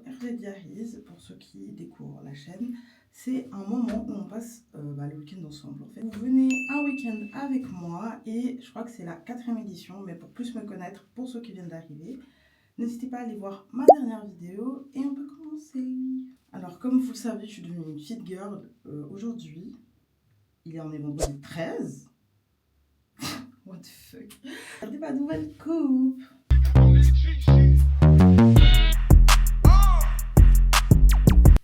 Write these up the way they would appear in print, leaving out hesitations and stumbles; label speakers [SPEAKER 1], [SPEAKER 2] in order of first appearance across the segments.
[SPEAKER 1] RG Diaries, pour ceux qui découvrent la chaîne. C'est un moment où on passe le week-end ensemble. En fait, vous venez un week-end avec moi et je crois que c'est la 4e édition, mais pour plus me connaître, pour ceux qui viennent d'arriver, n'hésitez pas à aller voir ma dernière vidéo et on peut commencer. Alors comme vous le savez, je suis devenue une fit girl aujourd'hui. On est vendredi 13. What the fuck. Regardez ma nouvelle coupe.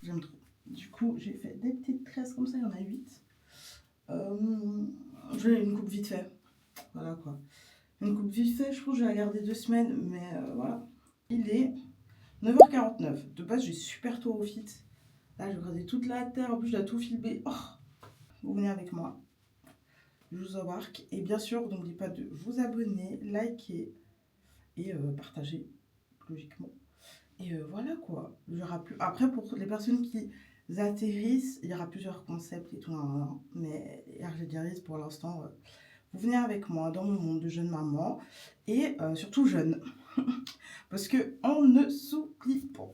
[SPEAKER 1] J'aime trop. Du coup, j'ai fait des petites tresses comme ça, il y en a 8. J'ai une coupe vite fait. Voilà quoi. Une coupe vite fait, je trouve que je vais la garder 2 semaines, mais voilà. Il est 9h49. De base, j'ai super tôt au fit. Là, j'ai regardé toute la terre, en plus, je dois tout filmer. Oh, vous venez avec moi. Je vous embarque. Et bien sûr, n'oubliez pas de vous abonner, liker et partager, logiquement. Et voilà quoi. Il y aura plus... Après, pour les personnes qui atterrissent, il y aura plusieurs concepts et tout. Mais RG Diaries, pour l'instant, vous venez avec moi dans mon monde de jeune maman. Et surtout jeune. Parce qu'on ne s'oublie pas.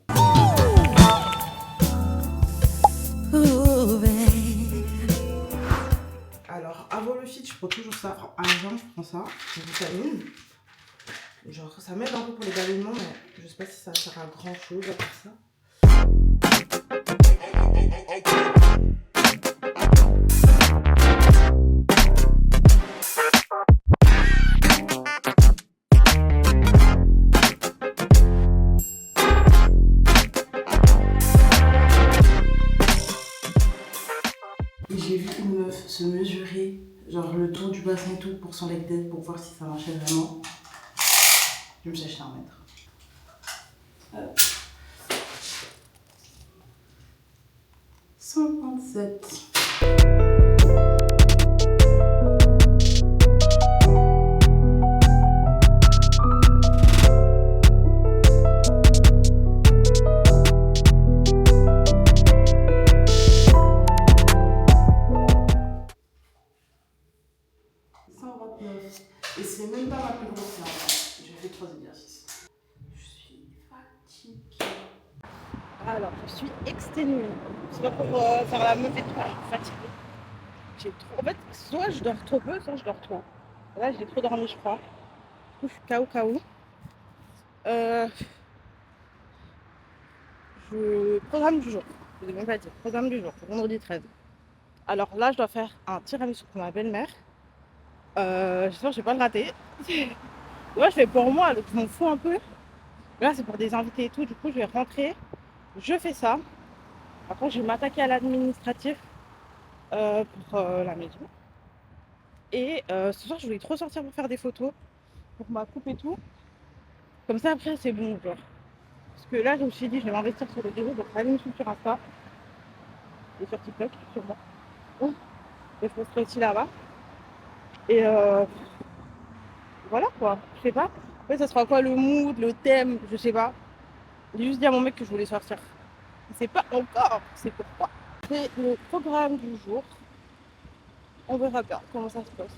[SPEAKER 1] Alors, avant le fit, je prends toujours ça. À la jambe, je prends ça. Je vitamine. Genre, ça m'aide un peu pour les ballonnements, mais je sais pas si ça sert à grand chose à part ça. Et j'ai vu une meuf se mesurer, genre le tour du bassin et tout, pour son leg day, pour voir si ça marchait vraiment. Je me suis acheté 1 mètre. 127. Et c'est même pas ma plus grosse séance. J'ai fait 3 exercices. Je suis fatiguée. Alors, je suis exténuée. C'est pas pour faire la meuf et tout, je suis fatiguée. J'ai trop... En fait, soit je dors trop peu, soit je dors trop. Là, j'ai trop dormi, je crois. Du coup, je suis KO. Programme du jour. Je ne vais même pas dire. Programme du jour, vendredi 13. Alors là, je dois faire un tiramisu pour ma belle-mère. J'espère que je vais pas le rater. Moi, je fais pour moi, donc je m'en fous un peu. Là, c'est pour des invités et tout. Du coup, je vais rentrer. Je fais ça. Après, je vais m'attaquer à l'administratif pour la maison. Et ce soir, je voulais trop sortir pour faire des photos pour ma coupe et tout. Comme ça, après, c'est bon, genre. Parce que là, je me suis dit, je vais m'investir sur les réseaux. Donc, allez me suivre sur Insta et sur TikTok, sûrement. Et je posterai aussi là-bas. Et voilà quoi. Je sais pas. Après, ça sera quoi le mood, le thème, je sais pas. J'ai juste dit à mon mec que je voulais sortir. Il sait pas encore, c'est pourquoi. C'est le programme du jour. On verra bien comment ça se passe.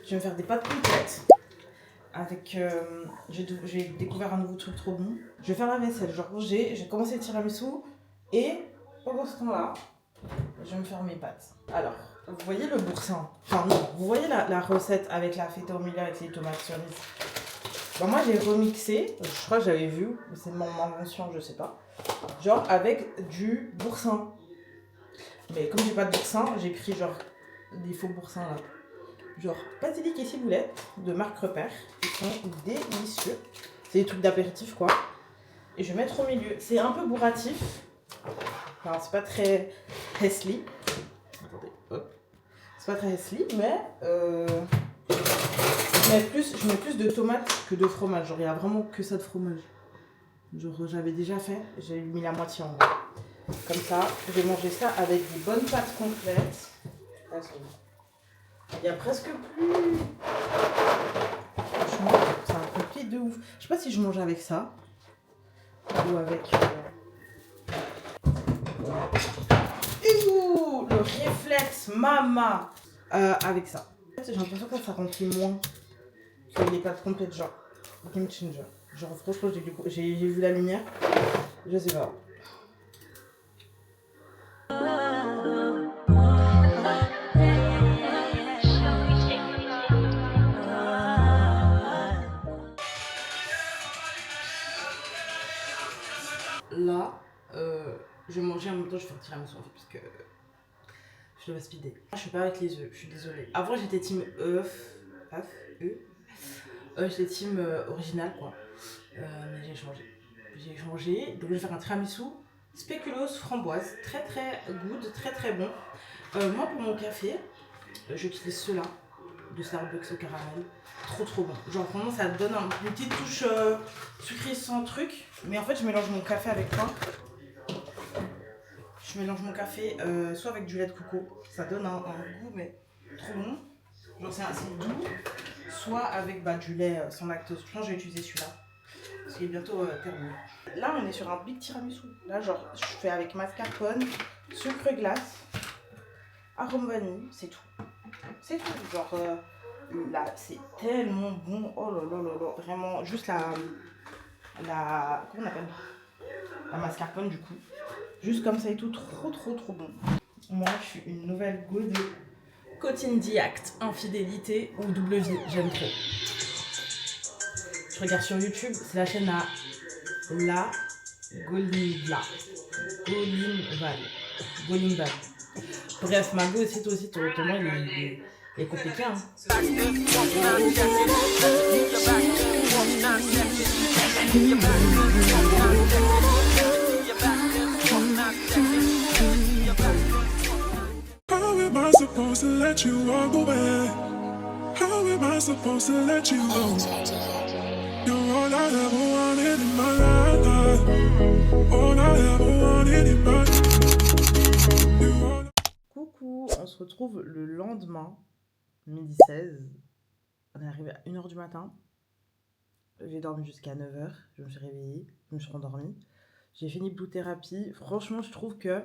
[SPEAKER 1] Je vais me faire des pâtes complètes. Avec. J'ai découvert un nouveau truc trop bon. Je vais faire la vaisselle. Genre, j'ai commencé le tiramisu. Et pendant ce temps-là, je vais me faire mes pâtes. Alors, vous voyez le boursin. Enfin, non, vous voyez la recette avec la feta au milieu avec les tomates cerises. Bon, moi, j'ai remixé. Je crois que j'avais vu. C'est mon invention, je sais pas. Genre avec du boursin. Mais comme j'ai pas de boursin, j'ai pris genre des faux boursins là. Genre basilic et ciboulette de marque Repère. Ils sont délicieux. C'est des trucs d'apéritif quoi. Et je vais mettre au milieu. C'est un peu bourratif. Enfin, c'est pas très healthy. Attendez, hop. C'est pas très healthy, mais je mets plus de tomates que de fromage. Genre, il y a vraiment que ça de fromage. Genre, j'avais déjà fait, j'ai mis la moitié en gros. Comme ça, je vais manger ça avec des bonnes pâtes complètes. Il y a presque plus. Franchement, c'est un compliqué de ouf. Je sais pas si je mange avec ça ou avec. Le réflexe mama avec ça. J'ai l'impression que ça remplit moins que les pâtes complètes, genre game changer. Genre franchement j'ai vu la lumière. Je sais pas. Là, je vais manger en même temps, je vais faire un tiramisu en fait, parce que je dois speeder. Je suis pas avec les œufs, je suis désolée. Avant j'étais team j'étais team original quoi. Mais j'ai changé. Donc je vais faire un tiramisu spéculoos framboise, très très good, très très bon. Moi pour mon café, j'utilise ceux-là de Starbucks au caramel, trop bon. Genre vraiment ça donne une petite touche sucrée sans truc. Mais en fait je mélange mon café avec quoi? Je mélange mon café soit avec du lait de coco, ça donne un goût mais trop bon. Genre c'est assez doux. Soit avec du lait sans lactose. Je pense que je vais utiliser celui-là. Parce qu'il est bientôt terminé. Là on est sur un big tiramisu. Là genre je fais avec mascarpone, sucre glace, arôme vanille, c'est tout. C'est tout. Genre là c'est tellement bon. Oh là là là là. Vraiment juste la comment on appelle? La mascarpone du coup. Juste comme ça et tout. Trop bon. Moi je suis une nouvelle go de Cotine Diact, infidélité ou double vie. J'aime trop. Je regarde sur YouTube, c'est la chaîne à La Golinval. Bref, Margot aussi, toi aussi, ton nom il est compliqué. Hein.
[SPEAKER 2] How am I supposed to let you walk away? How am I supposed to let you go? You're all I ever wanted in my life. All I ever wanted in my life.
[SPEAKER 1] Coucou, on se retrouve le lendemain, midi 16. On est arrivé à 1h du matin. J'ai dormi jusqu'à 9h. Je me suis réveillée, je me suis rendormie. J'ai fini Blue Therapy. Franchement, je trouve que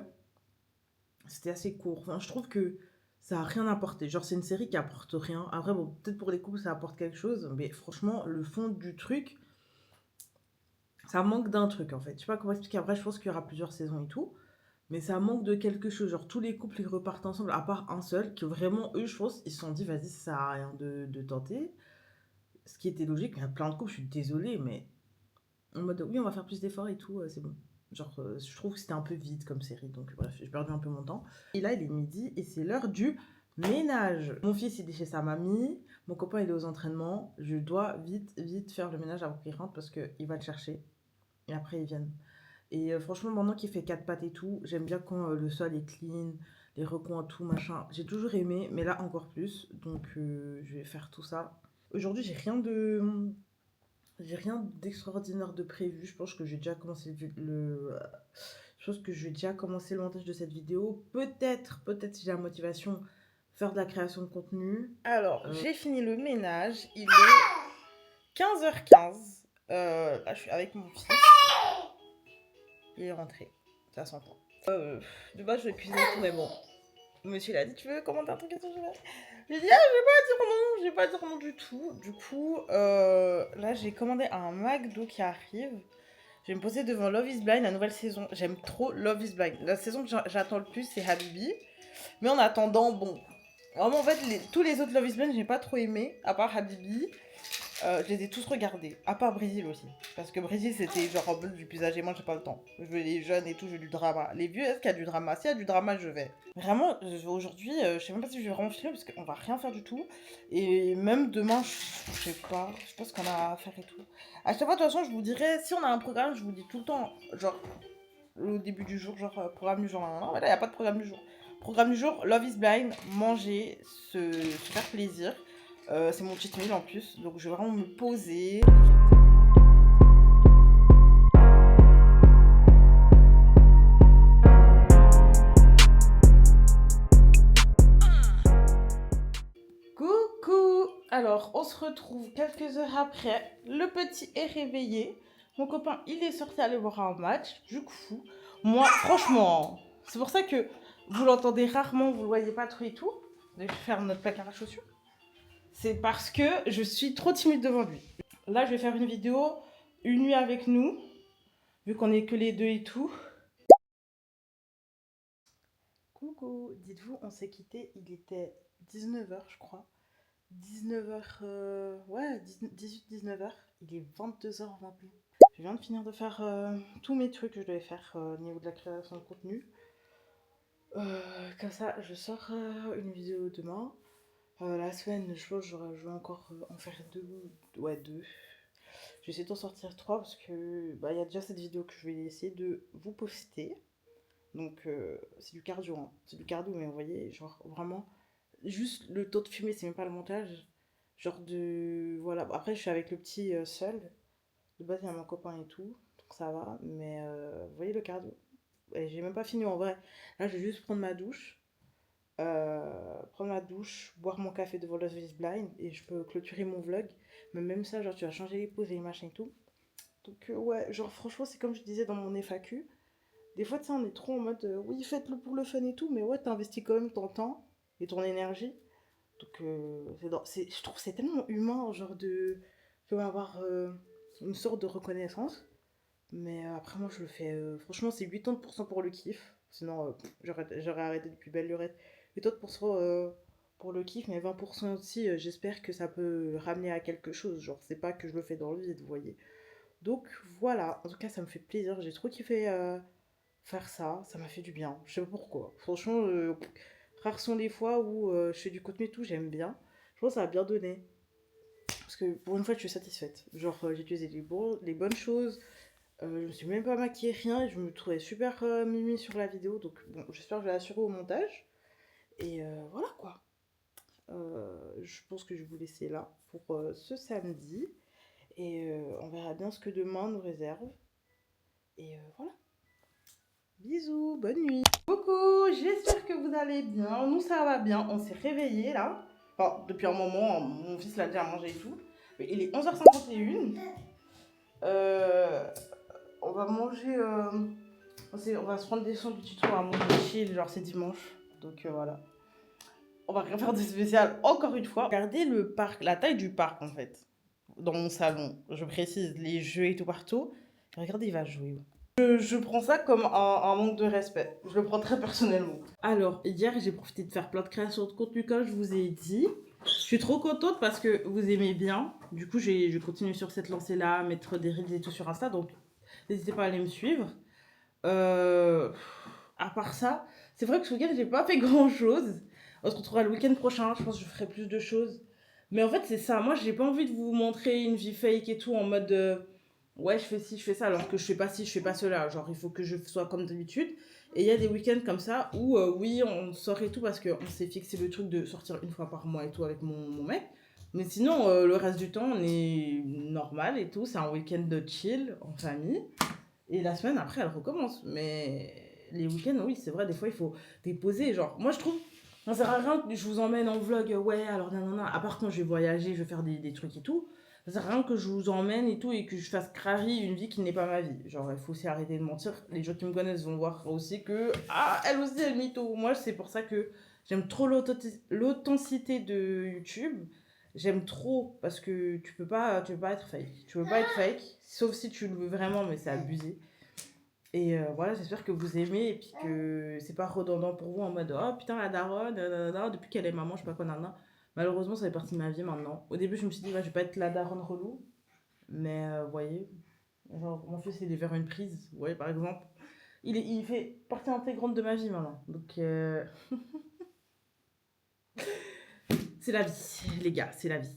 [SPEAKER 1] c'était assez court. Enfin, je trouve que ça a rien apporté. Genre, c'est une série qui apporte rien. Après, bon, peut-être pour les couples, ça apporte quelque chose. Mais franchement, le fond du truc, ça manque d'un truc, en fait. Je sais pas comment expliquer. Après, je pense qu'il y aura plusieurs saisons et tout. Mais ça manque de quelque chose. Genre, tous les couples, ils repartent ensemble, à part un seul, qui vraiment, eux, je pense, ils se sont dit, vas-y, ça sert à rien de tenter. Ce qui était logique. Il y a plein de couples, je suis désolée, mais en mode, oui, on va faire plus d'efforts et tout, c'est bon. Genre, je trouve que c'était un peu vide comme série, donc bref, j'ai perdu un peu mon temps. Et là, il est midi et c'est l'heure du ménage. Mon fils, il est chez sa mamie, mon copain, il est aux entraînements. Je dois vite faire le ménage avant qu'il rentre parce qu'il va le chercher. Et après, ils viennent. Et franchement, maintenant qu'il fait 4 pattes et tout, j'aime bien quand le sol est clean, les recoins, tout, machin. J'ai toujours aimé, mais là, encore plus. Donc, je vais faire tout ça. Aujourd'hui, j'ai rien d'extraordinaire de prévu. Je pense que j'ai déjà commencé je pense que je vais déjà commencer le montage de cette vidéo. Peut-être si j'ai la motivation, faire de la création de contenu. Alors, j'ai fini le ménage. Il est 15h15. Là, je suis avec mon fils. Il est rentré. Ça s'entend. De base, je vais cuisiner tout, mais bon. Monsieur l'a dit, tu veux commander un truc et tout? J'ai dit, je vais pas dire non du tout. Du coup, là, j'ai commandé un McDo qui arrive. Je vais me poser devant Love is Blind, la nouvelle saison. J'aime trop Love is Blind. La saison que j'attends le plus, c'est Habibi. Mais en attendant, bon. Vraiment, en fait, tous les autres Love is Blind, j'ai pas trop aimé, à part Habibi. Je les ai tous regardés, à part Brésil aussi. Parce que Brésil, c'était genre en mode du plus âgé, moi j'ai pas le temps. Je veux les jeunes et tout, je veux du drama. Les vieux, est-ce qu'il y a du drama? S'il y a du drama, je vais. Vraiment, aujourd'hui, je sais même pas si je vais vraiment filmer parce qu'on va rien faire du tout. Et même demain, je sais pas, je pense qu'on a à faire et tout. À chaque fois, de toute façon, je vous dirai, si on a un programme, je vous dis tout le temps, genre, au début du jour, genre, programme du jour, non, mais là, il n'y a pas de programme du jour. Programme du jour, Love is Blind, manger, se faire plaisir. C'est mon cheat meal en plus, donc je vais vraiment me poser. Coucou! Alors, on se retrouve quelques heures après. Le petit est réveillé. Mon copain, il est sorti aller voir un match. Du coup, moi, franchement, c'est pour ça que vous l'entendez rarement, vous le voyez pas trop et tout. Je vais faire notre placard à chaussures. C'est parce que je suis trop timide devant lui. Là, je vais faire une vidéo une nuit avec nous, vu qu'on est que les deux et tout. Coucou, dites-vous, on s'est quitté, il était 19 h je crois. 19 h, ouais, 18-19 h. Il est 22 h 21. Je viens de finir de faire tous mes trucs que je devais faire au niveau de la création de contenu. Comme ça, je sors une vidéo demain. La semaine, je pense que je vais encore en faire deux. Ouais, deux. Je vais essayer d'en sortir trois parce que bah, y a déjà cette vidéo que je vais essayer de vous poster. Donc, c'est du cardio, hein. C'est du cardio, mais vous voyez, genre vraiment, juste le taux de fumée, c'est même pas le montage. Genre de. Voilà. Bon, après, je suis avec le petit seul. De base, il y a mon copain et tout. Donc, ça va. Mais vous voyez le cardio. Et j'ai même pas fini en vrai. Là, je vais juste prendre ma douche, boire mon café devant Love is Blind et je peux clôturer mon vlog. Mais même ça, genre, tu vas changer les poses et les machins et tout. Donc, ouais, genre, franchement, c'est comme je disais dans mon FAQ. Des fois, tu sais, on est trop en mode oui, faites-le pour le fun et tout, mais ouais, t'investis quand même ton temps et ton énergie. Donc, je trouve que c'est tellement humain, genre, de avoir une sorte de reconnaissance. Mais après, moi, je le fais. Franchement, c'est 80% pour le kiff. Sinon, j'aurais arrêté depuis belle lurette. 80% pour le kiff, mais 20% aussi, j'espère que ça peut ramener à quelque chose. Genre, c'est pas que je le fais dans le vide, vous voyez. Donc, voilà. En tout cas, ça me fait plaisir. J'ai trop kiffé faire ça. Ça m'a fait du bien. Je sais pas pourquoi. Franchement, rares sont les fois où je fais du contenu et tout, j'aime bien. Je pense que ça a bien donné. Parce que pour une fois, je suis satisfaite. Genre, j'ai utilisé les bonnes choses. Je me suis même pas maquillée, rien, et je me trouvais super mimi sur la vidéo, donc bon, j'espère que je vais l'assurer au montage. Et voilà quoi. Je pense que je vais vous laisser là pour ce samedi. Et on verra bien ce que demain nous réserve. Et voilà. Bisous, bonne nuit. Coucou, j'espère que vous allez bien. Nous ça va bien, on s'est réveillés là. Enfin, depuis un moment, mon fils l'a déjà mangé et tout. Mais il est 11h51. On va manger. On va se prendre des sons du tuto à manger chill, genre c'est dimanche. Donc voilà. On va rien faire de spécial encore une fois. Regardez le parc, la taille du parc en fait. Dans mon salon, je précise, les jeux et tout partout. Regardez, il va jouer. Je prends ça comme un manque de respect. Je le prends très personnellement. Alors, hier, j'ai profité de faire plein de créations de contenu comme je vous ai dit. Je suis trop contente parce que vous aimez bien. Du coup, je continue sur cette lancée-là, mettre des reels et tout sur Insta. Donc, n'hésitez pas à aller me suivre. À part ça, c'est vrai que ce week-end, j'ai pas fait grand-chose. On se retrouvera le week-end prochain. Je pense que je ferai plus de choses. Mais en fait, c'est ça. Moi, j'ai pas envie de vous montrer une vie fake et tout en mode ouais, je fais ci, je fais ça, alors que je fais pas ci, je fais pas cela. Genre, il faut que je sois comme d'habitude. Et il y a des week-ends comme ça où, oui, on sort et tout parce qu'on s'est fixé le truc de sortir une fois par mois et tout avec mon mec. Mais sinon, le reste du temps, on est normal et tout. C'est un week-end de chill en famille. Et la semaine après, elle recommence. Mais les week-ends, oui, c'est vrai, des fois, il faut déposer. Genre, moi, je trouve, ça sert à rien que je vous emmène en vlog. Ouais, alors, nanana. À part quand je vais voyager, je vais faire des trucs et tout. Ça sert à rien que je vous emmène et tout et que je fasse crari une vie qui n'est pas ma vie. Genre, il faut aussi arrêter de mentir. Les gens qui me connaissent vont voir aussi que, ah, elle aussi, elle mytho. Moi, c'est pour ça que j'aime trop l'authenticité de YouTube. J'aime trop parce que tu peux pas être fake. Tu peux pas être fake, sauf si tu le veux vraiment, mais c'est abusé. Et voilà, j'espère que vous aimez et puis que c'est pas redondant pour vous en mode oh putain, la daronne, nanana, depuis qu'elle est maman, je sais pas quoi, nanana. Malheureusement, ça fait partie de ma vie maintenant. Au début, je me suis dit, ouais, je vais pas être la daronne relou. Mais vous voyez, genre, mon fils, il est vers une prise. Vous voyez, par exemple, il fait partie intégrante de ma vie maintenant. Donc, c'est la vie, les gars, c'est la vie.